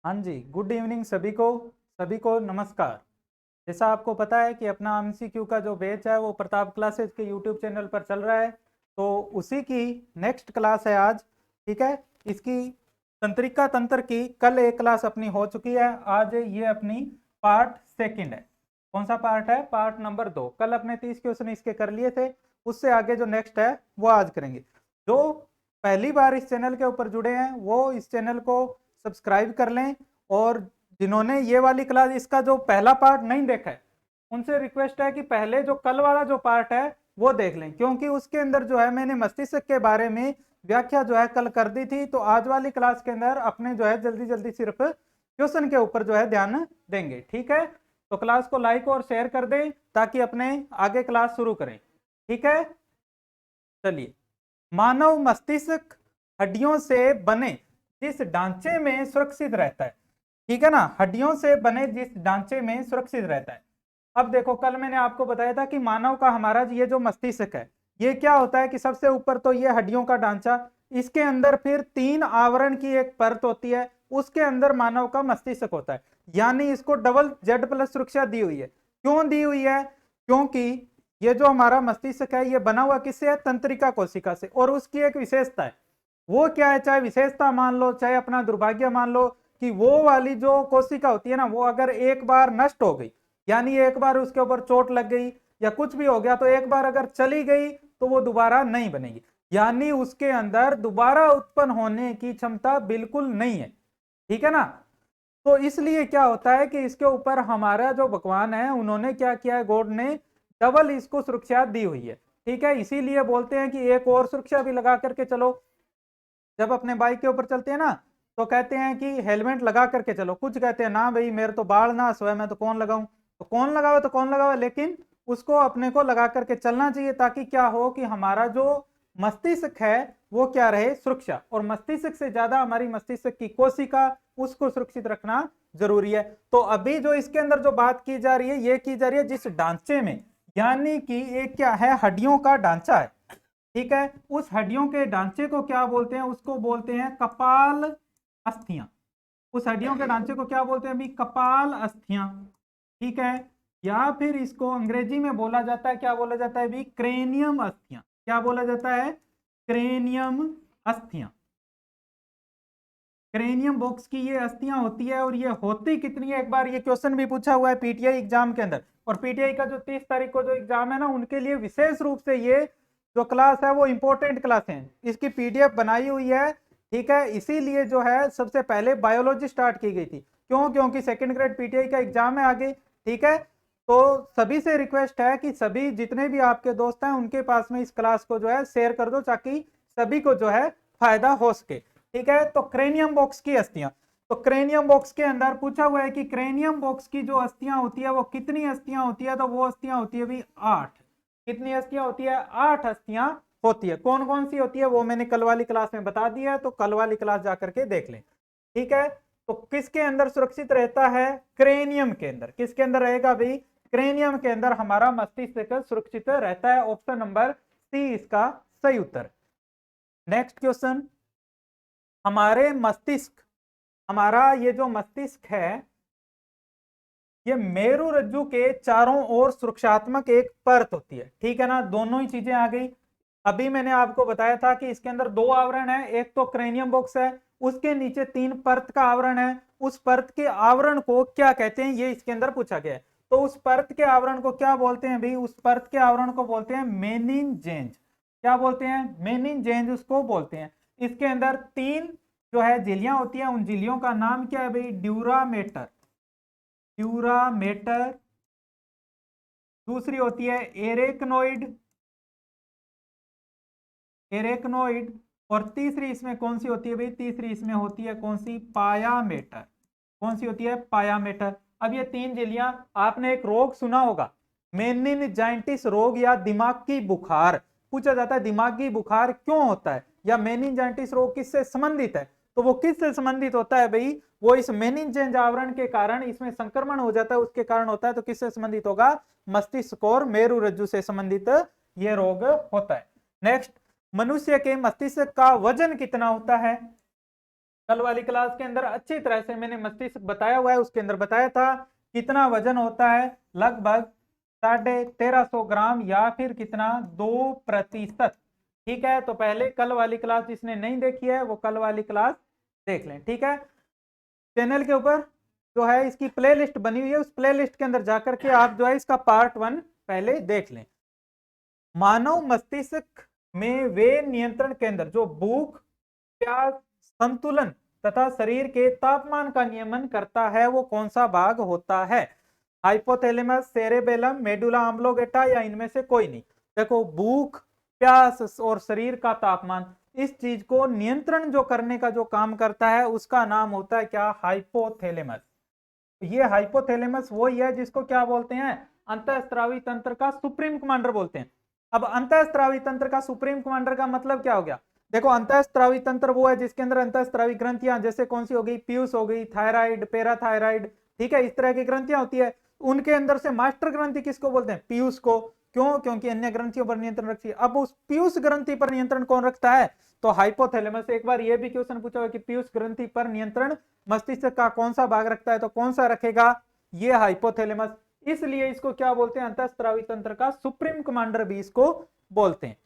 हाँ जी, good evening सभी को नमस्कार। जैसा आपको पता है कि अपना एमसीक्यू का जो बैच है वो प्रताप क्लासेस के यूट्यूब चैनल पर चल रहा है, तो उसी की नेक्स्ट क्लास है आज। ठीक है, इसकी तंत्रिका तंत्र की कल एक क्लास अपनी हो चुकी है, आज ये अपनी पार्ट सेकंड है। कौन सा पार्ट है? Part number 2। कल अपने 30 क्वेश्चन इसके कर लिए थे, उससे आगे जो नेक्स्ट है वो आज करेंगे। जो पहली बार इस चैनल के ऊपर जुड़े हैं वो इस चैनल को सब्सक्राइब कर लें, और जिन्होंने ये वाली क्लास इसका जो पहला पार्ट नहीं देखा है उनसे रिक्वेस्ट है कि पहले जो कल वाला जो पार्ट है वो देख लें, क्योंकि उसके अंदर जो है मैंने मस्तिष्क के बारे में व्याख्या जो है कल कर दी थी। तो आज वाली क्लास के अंदर अपने जो है जल्दी जल्दी सिर्फ क्वेश्चन के ऊपर जो है ध्यान देंगे। ठीक है, तो क्लास को लाइक और शेयर कर दें ताकि अपने आगे क्लास शुरू करें। ठीक है, चलिए। मानव मस्तिष्क हड्डियों से बने जिस ढांचे में सुरक्षित रहता है, ठीक है ना, हड्डियों से बने जिस ढांचे में सुरक्षित रहता है। अब देखो, कल मैंने आपको बताया था कि मानव का हमारा ये जो मस्तिष्क है ये क्या होता है कि सबसे ऊपर तो ये हड्डियों का ढांचा, इसके अंदर फिर 3 आवरण की एक परत होती है, उसके अंदर मानव का मस्तिष्क होता है। यानी इसको डबल Z+ सुरक्षा दी हुई है। क्यों दी हुई है? क्योंकि ये जो हमारा मस्तिष्क है ये बना हुआ किससे है? तंत्रिका कोशिका से। और उसकी एक विशेषता है, वो क्या है? चाहे विशेषता मान लो चाहे अपना दुर्भाग्य मान लो, कि वो वाली जो कोशिका होती है ना, वो अगर एक बार नष्ट हो गई, यानी एक बार उसके ऊपर चोट लग गई या कुछ भी हो गया, तो एक बार अगर चली गई तो वो दोबारा नहीं बनेगी। यानी उसके अंदर दोबारा उत्पन्न होने की क्षमता बिल्कुल नहीं है। ठीक है ना? तो इसलिए क्या होता है कि इसके ऊपर हमारा जो भगवान है उन्होंने क्या किया है, गॉड ने डबल इसको सुरक्षा दी हुई है। ठीक है, इसीलिए बोलते हैं कि एक और सुरक्षा भी लगा करके चलो। जब अपने बाइक के ऊपर चलते हैं ना, तो कहते हैं कि हेलमेट लगा करके चलो। कुछ कहते हैं ना भाई मेरे तो बाल ना सोए, मैं तो कौन लगाऊं। तो कौन लगावे तो कौन लगावे, लेकिन उसको अपने को लगा करके चलना चाहिए, ताकि क्या हो कि हमारा जो मस्तिष्क है वो क्या रहे? सुरक्षा। और मस्तिष्क से ज्यादा हमारी मस्तिष्क की कोशिका, उसको सुरक्षित रखना जरूरी है। तो अभी जो इसके अंदर जो बात की जा रही है ये की जा रही है जिस ढांचे में, यानी कि एक क्या है? हड्डियों का ढांचा है। ठीक है, उस हड्डियों के ढांचे को क्या बोलते हैं? उसको बोलते हैं कपाल अस्थियां। उस हड्डियों के ढांचे को क्या बोलते हैं? अभी कपाल अस्थियां। ठीक है, या फिर इसको अंग्रेजी में बोला जाता है, क्या बोला जाता है भी? क्रेनियम अस्थियां। क्या बोला जाता है? क्रेनियम अस्थियां। क्रेनियम बॉक्स की ये अस्थियां होती है, और ये होती कितनी है? एक बार ये क्वेश्चन भी पूछा हुआ है पीटीआई एग्जाम के अंदर, और पीटीआई का जो 30 तारीख को जो एग्जाम है ना, उनके लिए विशेष रूप से ये जो क्लास है वो इंपॉर्टेंट क्लास है, इसकी पीडीएफ बनाई हुई है। ठीक है, इसीलिए जो है सबसे पहले बायोलॉजी स्टार्ट की गई थी। क्यों? क्योंकि सेकंड ग्रेड पीटीआई का एग्जाम है आगे। ठीक है, तो सभी से रिक्वेस्ट है कि सभी जितने भी आपके दोस्त हैं उनके पास में इस क्लास को जो है शेयर कर दो, ताकि सभी को जो है फायदा हो सके। ठीक है, तो क्रेनियम बॉक्स की अस्थियां, तो क्रेनियम बॉक्स के अंदर पूछा हुआ है कि क्रेनियम बॉक्स की जो अस्थियां होती है वो कितनी अस्थियां होती है? तो वो अस्थियां होती है भी 8। कितनी अस्थियां होती है? 8 अस्थियां होती है। कौन कौन सी होती है वो मैंने कल वाली क्लास में बता दिया है, तो कल वाली क्लास जाकर के देख लें। ठीक है, तो किसके अंदर सुरक्षित रहता है? क्रेनियम के अंदर। किसके अंदर रहेगा भाई? क्रेनियम के अंदर हमारा मस्तिष्क सुरक्षित रहता है। ऑप्शन नंबर सी इसका सही उत्तर। नेक्स्ट क्वेश्चन, हमारे मस्तिष्क, हमारा ये जो मस्तिष्क है ये मेरु रज्जु के चारों ओर सुरक्षात्मक एक परत होती है। ठीक है ना, दोनों ही चीजें आ गई। अभी मैंने आपको बताया था कि इसके अंदर 2 आवरण है, एक तो क्रेनियम बॉक्स है, उसके नीचे 3 परत का आवरण है। उस परत के आवरण को क्या कहते हैं ये इसके अंदर पूछा गया है। तो उस परत के आवरण को क्या बोलते हैं भाई? उस परत के आवरण को बोलते हैं मेनिनजेंज। क्या बोलते हैं? मेनिनजेंज उसको बोलते हैं। इसके अंदर 3 जो है झिल्लियां होती हैं, उन झिल्लियों का नाम क्या है भाई? ड्यूरामेटर। ड्यूरामेटर। दूसरी होती है एरेक्नोइड। एरेक्नोइड। और तीसरी इसमें कौन सी होती है भाई? तीसरी इसमें होती है कौन सी? पायामेटर। कौन सी होती है? पायामेटर। अब ये 3 झिल्लियां, आपने एक रोग सुना होगा मेनिनजाइटिस रोग या दिमागी बुखार। पूछा जाता है दिमागी बुखार क्यों होता है, या मेनिनजाइटिस रोग किससे संबंधित है? तो वो किससे संबंधित होता है भाई? वो इस मेनिनजेंज आवरण के कारण इसमें संक्रमण हो जाता है, उसके कारण होता है। तो किससे संबंधित होगा? मस्तिष्क और मेरु रज्जु से संबंधित ये रोग होता है। नेक्स्ट, मनुष्य के मस्तिष्क का वजन कितना होता है? कल वाली क्लास के अंदर अच्छी तरह से मैंने मस्तिष्क बताया हुआ है, उसके अंदर बताया था कितना वजन होता है, लगभग 1350 ग्राम या फिर कितना 2%। ठीक है, तो पहले कल वाली क्लास जिसने नहीं देखी है वो कल वाली क्लास देख लें। ठीक है, चैनल के ऊपर जो है इसकी प्लेलिस्ट बनी हुई है, उस प्लेलिस्ट के अंदर जाकर के आप जो है इसका पार्ट 1 पहले देख लें। मानव मस्तिष्क में वे नियंत्रण केंद्र जो भूख, प्यास, संतुलन तथा शरीर के तापमान का नियमन करता है वो कौन सा भाग होता है? हाइपोथैलेमस, सेरेबेलम, मेडुला ऑब्लोंगेटा या इनमें से कोई नहीं? देखो, भूख, प्यास और शरीर का तापमान, इस चीज को नियंत्रण जो करने का जो काम करता है उसका नाम होता है क्या? हाइपोथैलेमस। ये हाइपोथैलेमस वो ही है जिसको क्या बोलते हैं? अंतःस्रावी तंत्र का सुप्रीम कमांडर बोलते हैं। अब अंतःस्रावी तंत्र का सुप्रीम कमांडर का मतलब क्या हो गया? देखो, अंतःस्रावी तंत्र वो है जिसके अंदर अंतःस्रावी ग्रंथियां, जैसे कौन सी हो गई? पीयूष हो गई, थायराइड, पैराथायराइड, ठीक है, इस तरह की ग्रंथियां होती है। उनके अंदर से मास्टर ग्रंथि किसको बोलते हैं? पीयूष को। क्यों? क्योंकि अन्य ग्रंथियों पर नियंत्रण रखती है। अब उस पीयूष ग्रंथि पर नियंत्रण कौन रखता है? तो हाइपोथैलेमस। एक बार यह भी क्वेश्चन पूछा हुआ कि पीयूष ग्रंथि पर नियंत्रण मस्तिष्क का कौन सा भाग रखता है, तो कौन सा रखेगा? ये हाइपोथैलेमस। इसलिए इसको क्या बोलते हैं? अंतःस्रावी तंत्र का सुप्रीम कमांडर भी इसको बोलते हैं।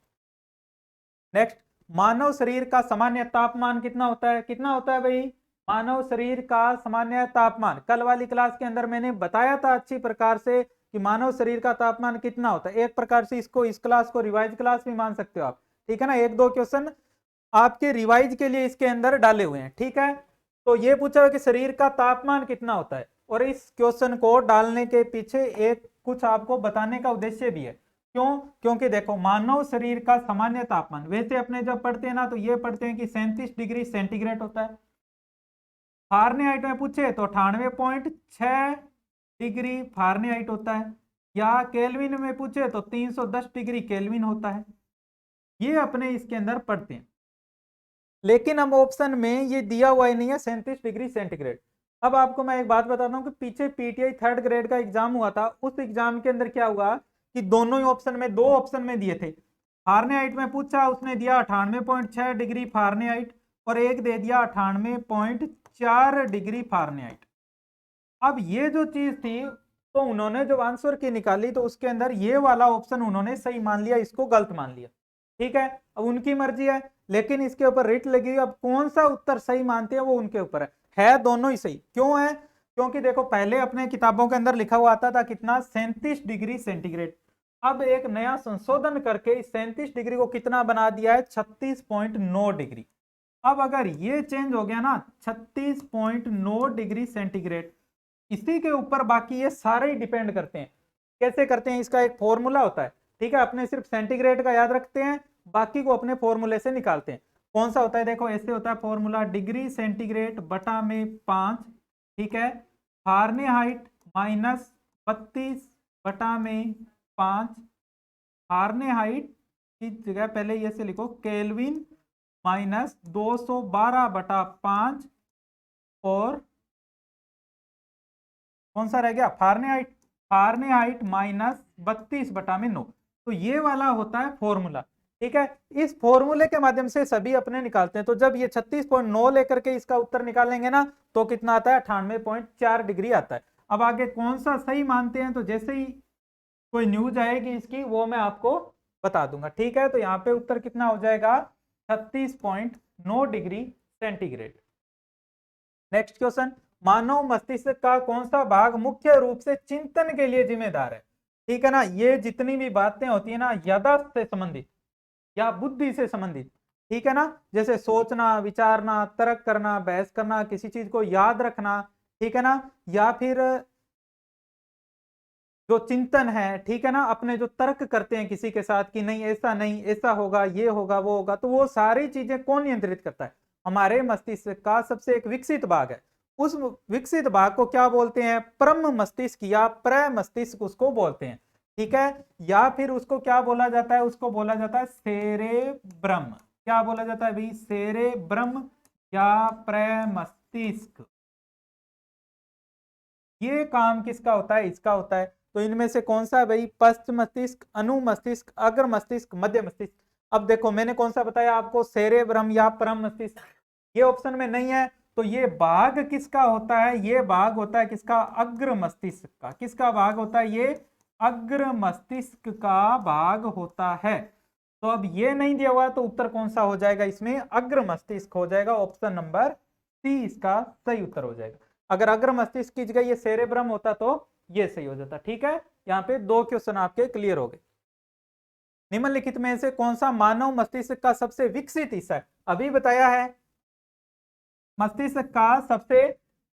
नेक्स्ट, मानव शरीर का सामान्य तापमान कितना होता है? कितना होता है भाई? मानव शरीर का सामान्य तापमान कल वाली क्लास के अंदर मैंने बताया था अच्छी प्रकार से कि मानव शरीर का तापमान कितना होता है। एक प्रकार से इसको, इस क्लास को रिवाइज क्लास भी मान सकते हो आप। ठीक है ना, एक दो क्वेश्चन आपके रिवाइज के लिए इसके अंदर डाले हुए हैं। ठीक है, तो ये पूछा है कि शरीर का तापमान कितना होता है, और इस क्वेश्चन को डालने के पीछे एक कुछ आपको बताने का उद्देश्य भी है। क्यों? क्योंकि देखो, मानव शरीर का सामान्य तापमान वैसे अपने जब पढ़ते हैं ना तो ये पढ़ते हैं कि 37 डिग्री सेंटीग्रेड होता है। फारेनहाइट में पूछे तो 98.6 डिग्री फारेनहाइट होता है, या केल्विन में पूछे तो 310 डिग्री केल्विन होता है। ये अपने इसके अंदर पढ़ते हैं, लेकिन अब ऑप्शन में ये दिया हुआ ही नहीं है 37 डिग्री सेंटीग्रेड। अब आपको मैं एक बात बताता हूँ कि पीछे पीटीआई 3rd ग्रेड का एग्जाम हुआ था, उस एग्जाम के अंदर क्या हुआ कि दोनों ही ऑप्शन में, दो ऑप्शन में दिए थे। फारेनहाइट में पूछा, उसने दिया 98.6 डिग्री फारेनहाइट, और एक दे दिया 98.4 डिग्री फारेनहाइट। अब ये जो चीज थी, तो उन्होंने जब आंसर की निकाली तो उसके अंदर ये वाला ऑप्शन उन्होंने सही मान लिया, इसको गलत मान लिया। ठीक है, अब उनकी मर्जी है, लेकिन इसके ऊपर रिट लगी हुई। अब कौन सा उत्तर सही मानते हैं वो उनके ऊपर है दोनों ही सही। क्यों है? क्योंकि देखो, पहले अपने किताबों के अंदर लिखा हुआ आता था कितना? 37 डिग्री सेंटीग्रेड। अब एक नया संशोधन करके इस 37 डिग्री को कितना बना दिया है? 36.9 डिग्री। अब अगर ये चेंज हो गया ना 36.9 डिग्री सेंटीग्रेड, इसी के ऊपर बाकी ये सारे ही डिपेंड करते हैं। कैसे करते हैं? इसका एक फॉर्मूला होता है। ठीक है, अपने सिर्फ सेंटीग्रेड का याद रखते हैं, बाकी को अपने फॉर्मूले से निकालते हैं। कौन सा होता है? देखो, ऐसे होता है फॉर्मूला, डिग्री सेंटीग्रेड बटा में 5, ठीक है, फारेनहाइट माइनस 32 बटा में 5, फारेनहाइट की जगह पहले ये से लिखो केल्विन माइनस 212 बटा 5, और कौन सा रह गया? फारेनहाइट। फारेनहाइट माइनस 32 बटा में 9। तो ये वाला होता है फॉर्मूला। ठीक है, इस फॉर्मूले के माध्यम से सभी अपने निकालते हैं। तो जब ये 36.9 लेकर के इसका उत्तर निकालेंगे ना तो कितना आता है? 98.4 डिग्री आता है। अब आगे कौन सा सही मानते हैं, तो जैसे ही कोई न्यूज आएगी इसकी वो मैं आपको बता दूंगा। ठीक है, तो यहाँ पे उत्तर कितना हो जाएगा? 36.9 डिग्री सेंटीग्रेड। नेक्स्ट क्वेश्चन, मानव मस्तिष्क का कौन सा भाग मुख्य रूप से चिंतन के लिए जिम्मेदार है? ठीक है ना, ये जितनी भी बातें होती है ना याददाश्त से संबंधित या बुद्धि से संबंधित, ठीक है ना, जैसे सोचना, विचारना, तर्क करना, बहस करना, किसी चीज को याद रखना, ठीक है ना, या फिर जो चिंतन है, ठीक है ना, अपने जो तर्क करते हैं किसी के साथ कि नहीं ऐसा नहीं, ऐसा होगा, ये होगा, वो होगा, तो वो सारी चीजें कौन नियंत्रित करता है? हमारे मस्तिष्क का सबसे एक विकसित भाग है। उस विकसित भाग को क्या बोलते हैं? परम मस्तिष्क या प्र मस्तिष्क उसको बोलते हैं। ठीक है, या फिर उसको क्या बोला जाता है? उसको बोला जाता है सेरेब्रम। क्या बोला जाता है भाई? सेरेब्रम या प्र मस्तिष्क। ये काम किसका होता है? इसका होता है। तो इनमें से कौन सा है भाई? पश्च मस्तिष्क, अनु मस्तिष्क, अग्र मस्तिष्क, मध्य मस्तिष्क। अब देखो, मैंने कौन सा बताया आपको? सेरेब्रम या परम मस्तिष्क। ये ऑप्शन में नहीं है, तो ये भाग किसका होता है? ये भाग होता है किसका? अग्र मस्तिष्क का। किसका भाग होता है? ये अग्र मस्तिष्क का भाग होता है। तो अब ये नहीं दिया हुआ तो उत्तर कौन सा हो जाएगा इसमें? अग्र मस्तिष्क हो जाएगा। ऑप्शन नंबर सी इसका सही उत्तर हो जाएगा। अगर अग्र मस्तिष्क की जगह ये सेरेब्रम होता तो ये सही हो जाता। ठीक है, यहाँ पे 2 क्वेश्चन आपके क्लियर हो गए। निम्नलिखित में से कौन सा मानव मस्तिष्क का सबसे विकसित हिस्सा है? अभी बताया है मस्तिष्क का सबसे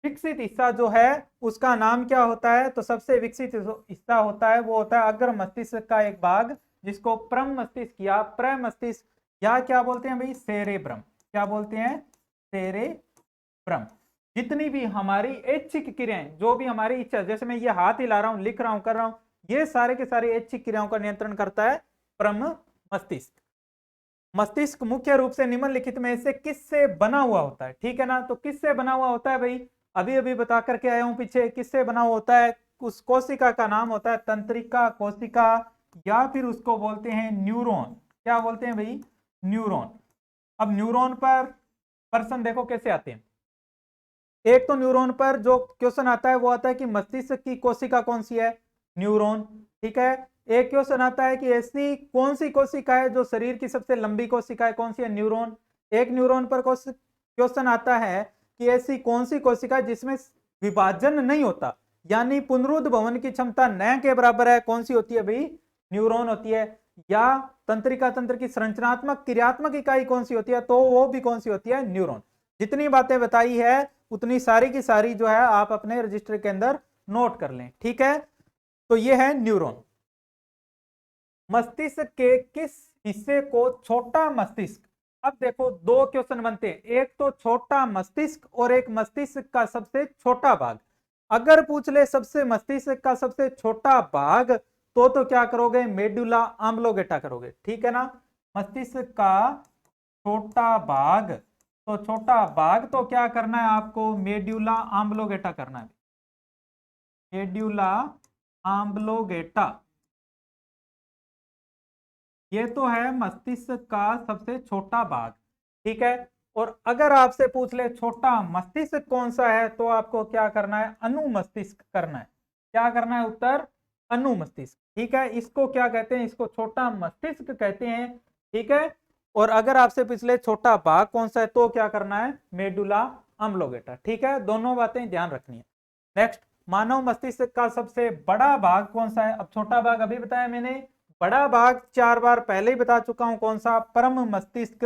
विकसित हिस्सा जो है उसका नाम क्या होता है? तो सबसे विकसित हिस्सा होता है वो होता है अग्र मस्तिष्क का एक भाग, जिसको प्रम मस्तिष्क या प्रमस्तिष्क या क्या बोलते हैं भाई? सेरेब्रम। क्या बोलते हैं? सेरेब्रम। जितनी भी हमारी ऐच्छिक क्रियाएं, जो भी हमारी इच्छा, जैसे मैं ये हाथ हिला रहा हूं, लिख रहा हूं, कर रहा हूं, ये सारे के सारे ऐच्छिक क्रियाओं का नियंत्रण करता है प्रम मस्तिष्क। मस्तिष्क मुख्य रूप से निम्नलिखित में से किससे बना हुआ होता है? ठीक है ना, तो किससे बना हुआ होता है भाई? अभी अभी बता करके आया हूं पीछे, किससे बना हुआ होता है? उस कोशिका का नाम होता है तंत्रिका कोशिका, या फिर उसको बोलते हैं न्यूरॉन। क्या बोलते हैं भाई? न्यूरॉन। अब न्यूरॉन पर प्रश्न देखो कैसे आते हैं। एक तो न्यूरॉन पर जो क्वेश्चन आता है वो आता है कि मस्तिष्क की कोशिका कौन सी है? न्यूरॉन। ठीक है। एक क्वेश्चन आता है कि ऐसी कौन सी कोशिका है जो शरीर की सबसे लंबी कोशिका है? कौन सी है? न्यूरॉन। एक न्यूरॉन पर क्वेश्चन आता है कि ऐसी कौन सी कोशिका है जिसमें विभाजन नहीं होता, यानी पुनरुद्भवन की क्षमता न के बराबर है? कौन सी होती है भाई? न्यूरॉन होती है। या तंत्रिका तंत्र की संरचनात्मक क्रियात्मक इकाई कौन सी होती है? तो वो भी कौन सी होती है? न्यूरॉन। जितनी बातें बताई है उतनी सारी की सारी जो है आप अपने रजिस्टर के अंदर नोट कर लें। ठीक है, तो ये है न्यूरॉन। मस्तिष्क के किस हिस्से को छोटा मस्तिष्क? अब देखो 2 क्वेश्चन बनते हैं, एक तो छोटा मस्तिष्क और एक मस्तिष्क का सबसे छोटा भाग। अगर पूछ ले सबसे मस्तिष्क का सबसे छोटा भाग तो क्या करोगे? मेडुला ऑम्ब्लोगेटा करोगे। ठीक है ना, मस्तिष्क का छोटा भाग, तो छोटा भाग तो क्या करना है आपको? मेड्यूला ऑम्ब्लोगेटा करना है। मेड्यूला ऑम्ब्लोगेटा, ये तो है मस्तिष्क का सबसे छोटा भाग। ठीक है, और अगर आपसे पूछ ले छोटा मस्तिष्क कौन सा है तो आपको क्या करना है? अनुमस्तिष्क करना है। क्या करना है? उत्तर अनुमस्तिष्क। ठीक है, इसको क्या कहते हैं? इसको छोटा मस्तिष्क कहते हैं। ठीक है, और अगर आपसे पिछले छोटा भाग कौन सा है तो क्या करना है? मेडुला ऑम्ब्लोगेटा। ठीक है, दोनों बातें ध्यान रखनी है। नेक्स्ट, मानव मस्तिष्क का सबसे बड़ा भाग कौन सा है? अब छोटा भाग अभी बताया मैंने, बड़ा भाग 4 बार पहले ही बता चुका हूं। कौन सा? परम मस्तिष्क,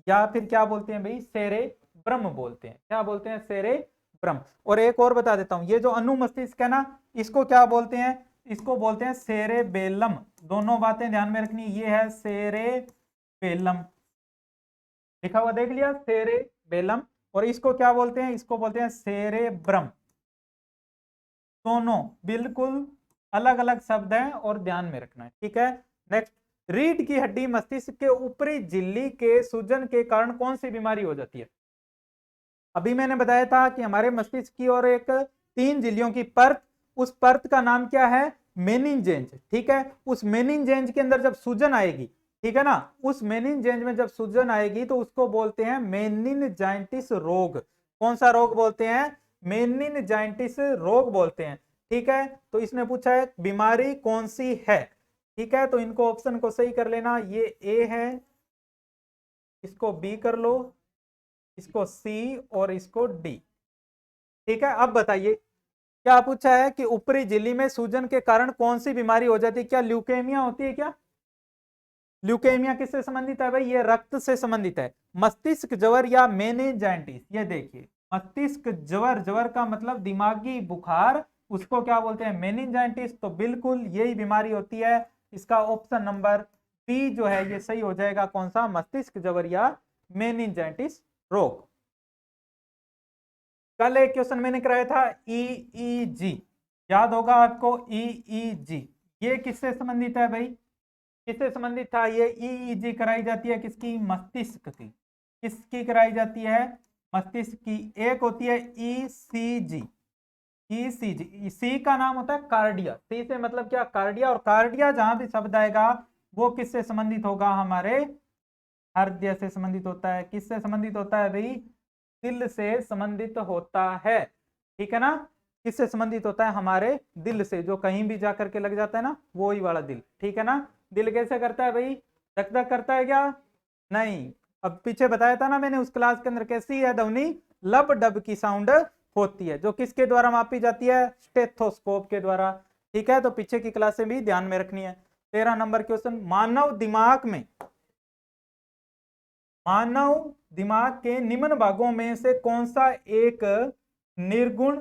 या फिर क्या बोलते हैं भाई? सेरे ब्रह्म बोलते हैं। क्या बोलते हैं? सेरे ब्रह्म। और एक और बता देता हूं, ये जो अनु मस्तिष्क है ना, इसको क्या बोलते हैं? इसको बोलते हैं सेरेबेलम। दोनों बातें ध्यान में रखनी, ये है सेरेबेलम, लिखा हुआ देख लिया, सेरेबेलम। और इसको क्या बोलते हैं? इसको बोलते हैं सेरेब्रम। दोनों बिल्कुल अलग अलग शब्द हैं और ध्यान में रखना है। ठीक है, नेक्स्ट, रीढ़ की हड्डी मस्तिष्क के ऊपरी झिल्ली के सूजन के कारण कौन सी बीमारी हो जाती है? अभी मैंने बताया था कि हमारे मस्तिष्क की और एक 3 झिल्लियों की परत, उस परत का नाम क्या है? मेनिनजेंज। ठीक है, उस मेनिनजेंज के अंदर जब सूजन आएगी, ठीक है ना, उस मेनिनजेंज में जब सूजन आएगी तो उसको बोलते हैं मेनिनजाइटिस रोग। कौन सा रोग बोलते हैं? मेनिनजाइटिस रोग बोलते हैं। ठीक है, तो इसने पूछा है बीमारी कौन सी है। ठीक है, तो इनको ऑप्शन को सही कर लेना, ये ए है, इसको बी कर लो, इसको सी और इसको डी। ठीक है, अब बताइए क्या पूछा है कि ऊपरी झिल्ली में सूजन के कारण कौन सी बीमारी हो जाती है? क्या ल्यूकेमिया होती है? क्या ल्यूकेमिया किससे संबंधित है भाई? ये रक्त से संबंधित है। मस्तिष्क ज्वर या मेनिनजाइटिस, ये देखिए मस्तिष्क ज्वर, ज्वर का मतलब दिमागी बुखार, उसको क्या बोलते हैं? मेनिनजाइटिस। तो बिल्कुल यही बीमारी होती है। इसका ऑप्शन नंबर बी जो है ये सही हो जाएगा। कौन सा? मस्तिष्क ज्वर या मेनिनजाइटिस रोग। कल एक क्वेश्चन मैंने कराया था ईईजी, याद होगा आपको? ईईजी ये किससे संबंधित है भाई? किससे संबंधित था? ये ईईजी कराई जाती है किसकी? मस्तिष्क की। किसकी कराई जाती है? मस्तिष्क की। एक होती है ईसीजी। ईसीजी, सी का नाम होता है कार्डिया। सी से मतलब क्या? कार्डिया। और कार्डिया जहां भी शब्द आएगा वो किससे संबंधित होगा? हमारे हृदय से संबंधित होता है। किससे संबंधित होता है भाई? दिल से संबंधित होता है, ठीक है ना। किससे संबंधित होता है? हमारे दिल से, जो कहीं भी जा करके लग जाता है ना, वो ही वाला दिल, ठीक है ना। दिल कैसे करता है भाई? धक धक करता है क्या? नहीं। अब पीछे बताया था ना मैंने उस क्लास के अंदर, कैसी है ध्वनि? लब डब की साउंड होती है, जो किसके द्वारा मापी जाती है? स्टेथोस्कोप के द्वारा, ठीक है। तो पीछे की क्लासें भी ध्यान में रखनी है। 13 नंबर क्वेश्चन, मानव दिमाग के निम्न भागों में से कौन सा एक निर्गुण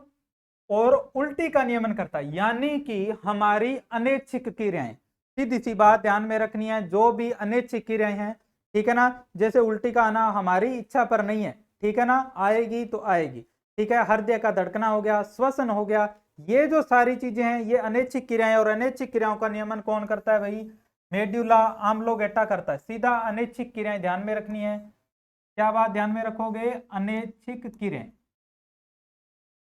और उल्टी का नियमन करता है? यानी कि हमारी अनैच्छिक क्रियाएं, सीधी सी बात ध्यान में रखनी है, जो भी अनैच्छिक क्रियाएं हैं, ठीक है ना, जैसे उल्टी का आना हमारी इच्छा पर नहीं है, ठीक है ना, आएगी तो आएगी, ठीक है। हृदय का धड़कना हो गया, श्वसन हो गया, ये जो सारी चीजें हैं ये अनैच्छिक क्रियाएं, और अनैच्छिक क्रियाओं का नियमन कौन करता है भाई? मेड्यूला आम्लोगेटा करता है। सीधा अनैच्छिक क्रियाएं ध्यान में रखनी है। क्या बात ध्यान में रखोगे? अनैच्छिक क्रियाएं,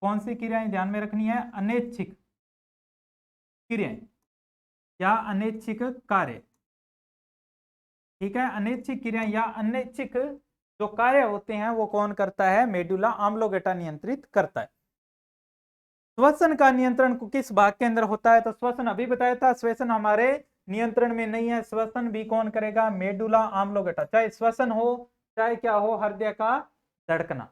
कौन सी क्रियाएं ध्यान में रखनी है? अनैच्छिक क्रियाएं या अनैच्छिक कार्य, ठीक है। अनैच्छिक क्रियाएं या अनैच्छिक जो कार्य होते हैं वो कौन करता है? मेडुला आम्लोगेटा नियंत्रित करता है। श्वसन का नियंत्रण किस भाग के अंदर होता है? तो श्वसन अभी बताया था, श्वसन हमारे नियंत्रण में नहीं है, श्वसन भी कौन करेगा? मेडुला आम्लोगेटा। चाहे श्वसन हो चाहे क्या हो, हृदय का धड़कना,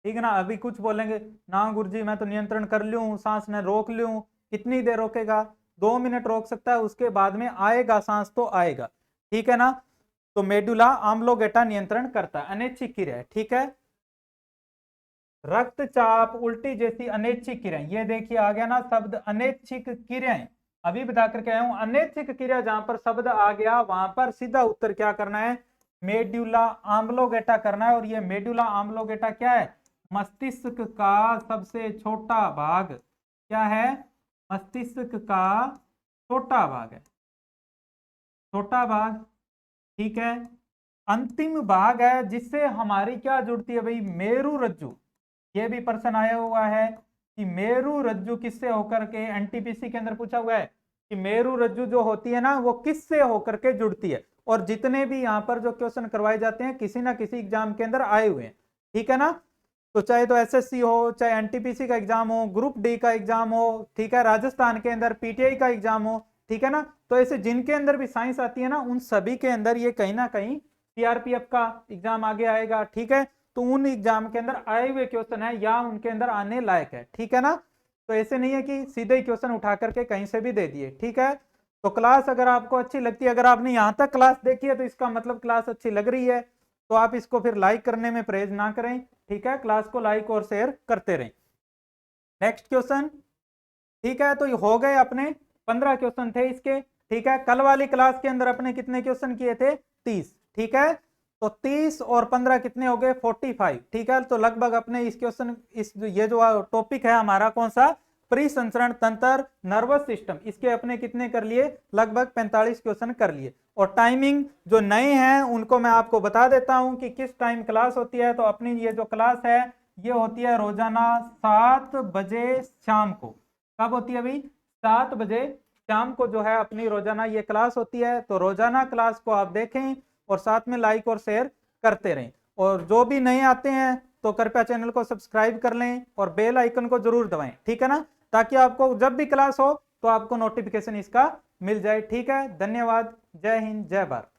ठीक है ना। अभी कुछ बोलेंगे ना गुरुजी मैं तो नियंत्रण कर लूं, सांस ने रोक लूं, कितनी देर रोकेगा? 2 मिनट रोक सकता है, उसके बाद में आएगा सांस तो आएगा, ठीक है ना। तो मेडुला आम्लोगेटा नियंत्रण करता है, अनैच्छिक क्रिया है, ठीक है। रक्तचाप, उल्टी जैसी अनैच्छिक क्रियाएं, ये देखिए आ गया ना शब्द अनैच्छिक क्रियाएं, अभी बता करके आया हूं। अनैच्छिक क्रिया जहां पर शब्द आ गया वहां पर सीधा उत्तर क्या करना है? मेडुला आम्लोगेटा करना है। और ये मेडुला आम्लोगेटा क्या है? मस्तिष्क का सबसे छोटा भाग। क्या है? मस्तिष्क का छोटा भाग है, छोटा भाग, ठीक है। अंतिम भाग है जिससे हमारी क्या जुड़ती है भाई? मेरु रज्जु। ये भी प्रश्न आया हुआ है कि मेरु रज्जु किससे होकर के, एनटीपीसी के अंदर पूछा हुआ है कि मेरु रज्जु जो होती है ना वो किससे होकर के जुड़ती है। और जितने भी यहाँ पर जो क्वेश्चन करवाए जाते हैं किसी ना किसी एग्जाम के अंदर आए हुए हैं, ठीक है ना। तो चाहे तो एसएससी हो, चाहे एनटीपीसी का एग्जाम हो, ग्रुप डी का एग्जाम हो, ठीक है, राजस्थान के अंदर पीटीआई का एग्जाम हो, ठीक है ना। तो ऐसे जिनके अंदर भी साइंस आती है ना उन सभी के अंदर ये कहीं ना कहीं सीआरपीएफ का एग्जाम आगे आएगा, ठीक है। तो उन एग्जाम के अंदर आए हुए क्वेश्चन है या उनके अंदर आने लायक है, ठीक है ना। तो ऐसे नहीं है कि सीधे ही क्वेश्चन उठा करके कहीं से भी दे दिए, ठीक है। तो क्लास अगर आपको अच्छी लगती है, अगर आपने यहां तक क्लास देखी है तो इसका मतलब क्लास अच्छी लग रही है, तो आप इसको फिर लाइक करने में परहेज ना करें, ठीक है। क्लास को लाइक और शेयर करते रहें। नेक्स्ट क्वेश्चन, ठीक है। तो ये हो गए अपने 15 क्वेश्चन थे इसके, ठीक है। कल वाली क्लास के अंदर अपने कितने क्वेश्चन किए थे? 30, ठीक है। तो 30 और 15 कितने हो गए? 45, ठीक है। तो लगभग अपने इस क्वेश्चन, इस ये जो टॉपिक है हमारा कौन सा? परिसंचरण तंत्र, नर्वस सिस्टम, इसके अपने कितने कर लिए? लगभग 45 क्वेश्चन कर लिए। और टाइमिंग जो नए हैं उनको मैं आपको बता देता हूं कि किस टाइम क्लास होती है। तो अपनी ये जो क्लास है ये होती है रोजाना 7 बजे शाम को। कब होती है भाई? 7 बजे शाम को जो है अपनी रोजाना ये क्लास होती है। तो रोजाना क्लास को आप देखें और साथ में लाइक और शेयर करते रहें। और जो भी नए आते हैं तो कृपया चैनल को सब्सक्राइब कर लें और बेल आइकन को जरूर दबाएं, ठीक है ना, ताकि आपको जब भी क्लास हो तो आपको नोटिफिकेशन इसका मिल जाए, ठीक है। धन्यवाद। जय हिंद, जय भारत।